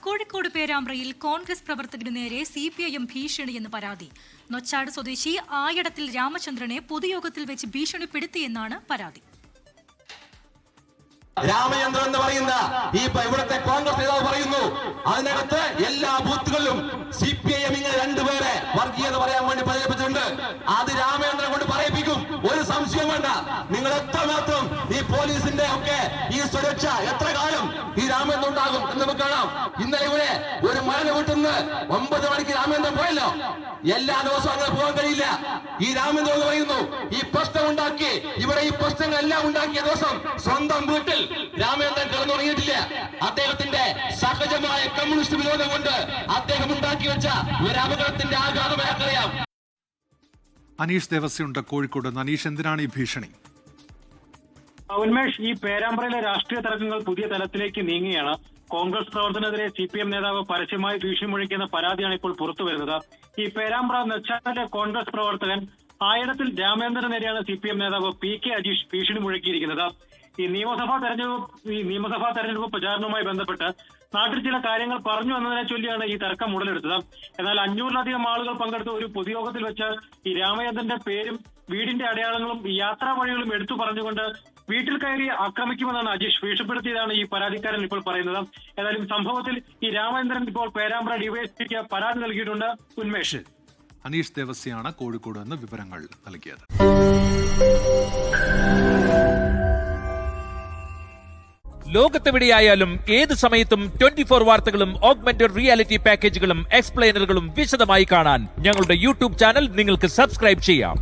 കോഴിക്കോട് പേരാമ്പ്രയിൽ കോൺഗ്രസ് പ്രവർത്തകന് നേരെ CPIM ഭീഷണിയെന്ന് പരാതി. നൊച്ചാട് സ്വദേശി ആയടത്തിൽ രാമചന്ദ്രനെ പൊതുയോഗത്തിൽ വെച്ച് ഭീഷണിപ്പെടുത്തിയെന്നാണ് പരാതി. രാമചന്ദ്രൻ എന്ന് പറയുന്ന ഈ ഇവിടുത്തെ കോൺഗ്രസ് നേതാവ് പറയുന്നു, അതിനകത്ത് എല്ലാ ബൂത്തുകളിലും CPIM ഇങ്ങനെ രണ്ടുപേരെ വർഗീയത പറയാൻ വേണ്ടി പ്രചരിപ്പിച്ചിട്ടുണ്ട്. അത് രാമചന്ദ്രൻ കൊണ്ട് പറയിപ്പിക്കും, ഒരു സംശയം വേണ്ട. നിങ്ങൾ എത്രമാത്രം ഈ പോലീസിന്റെ ഒക്കെ ഈ സുരക്ഷ എത്ര കാലം ഈ രാമചന്ദ്രൻ ഉണ്ടാകും എന്ന് നമുക്ക് കാണാം. ഇന്നലെ ഇവിടെ ഒരു മഴ വീട്ടുന്ന 9 മണിക്ക് രാമചന്ദ്രൻ പോയല്ലോ. എല്ലാ ദിവസവും അങ്ങനെ പോകാൻ കഴിയില്ല. ഈ രാമചന്ദ്രൻ എന്ന് പറയുന്നു, ഈ പ്രശ്നം ഉണ്ടാക്കി ഇവിടെ ഈ പ്രശ്നങ്ങളെല്ലാം ഉണ്ടാക്കിയ ദിവസം സ്വന്തം വീട്ടിൽ രാമചന്ദ്രൻ കിടന്നുറങ്ങിയിട്ടില്ല. അദ്ദേഹത്തിന്റെ സഹജമായ കമ്മ്യൂണിസ്റ്റ് വിരോധം കൊണ്ട് അദ്ദേഹം ഉണ്ടാക്കി വെച്ച ഒരു അപകടത്തിന്റെ ആഘാതം അയാൾക്കറിയാം. അനീഷ് ദേവസ്യുണ്ട് കോഴിക്കോട്. അനീഷ്, എന്തിനാണ് ഈ ഭീഷണി? ഉന്മേഷ്, ഈ പേരാമ്പ്രയിലെ രാഷ്ട്രീയ തർക്കങ്ങൾ പുതിയ തലത്തിലേക്ക് നീങ്ങുകയാണ്. കോൺഗ്രസ് പ്രവർത്തനെതിരെ CPM നേതാവ് പരസ്യമായി ഭീഷണി മുഴക്കുന്ന പരാതിയാണ് ഇപ്പോൾ പുറത്തു വരുന്നത്. ഈ പേരാമ്പ്ര നെച്ചാറിലെ കോൺഗ്രസ് പ്രവർത്തകൻ ആയിടത്തിൽ രാമചന്ദ്രന് നേരെയാണ് CPM നേതാവ് PK അജീഷ് ഭീഷണി മുഴക്കിയിരിക്കുന്നത്. ഈ നിയമസഭാ തെരഞ്ഞെടുപ്പ് പ്രചാരണവുമായി ബന്ധപ്പെട്ട് നാട്ടിൽ ചില കാര്യങ്ങൾ പറഞ്ഞു എന്നതിനെ ചൊല്ലിയാണ് ഈ തർക്കം ഉടലെടുത്തത്. എന്നാൽ 500-ലധികം ആളുകൾ പങ്കെടുത്ത ഒരു പൊതുയോഗത്തിൽ വെച്ച് ഈ രാമചന്ദ്രന്റെ പേരും വീടിന്റെ അടയാളങ്ങളും യാത്രാ വഴികളും എടുത്തു പറഞ്ഞുകൊണ്ട് വീട്ടിൽ കയറി ആക്രമിക്കുമെന്നാണ് അജീഷ് ഭീഷണിപ്പെടുത്തിയതാണ് ഈ പരാതിക്കാരൻ ഇപ്പോൾ പറയുന്നത്. ഏതായാലും സംഭവത്തിൽ ഈ രാമചന്ദ്രൻ ഇപ്പോൾ പേരാമ്പ്ര DYSPക്ക് പരാതി നൽകിയിട്ടുണ്ട്. ഉന്മേഷ്, അനീഷ് ദേവസ്യാണ് കോഴിക്കോട് നിന്ന് വിവരങ്ങൾ നൽകിയത്. ലോകത്തെവിടെയായാലും ഏത് സമയത്തും 24 വാർത്തകളും ഓഗ്മെന്റഡ് റിയാലിറ്റി പാക്കേജുകളും എക്സ്പ്ലെയിനറുകളും വിശദമായി കാണാൻ ഞങ്ങളുടെ YouTube ചാനൽ നിങ്ങൾക്ക് സബ്സ്ക്രൈബ് ചെയ്യാം.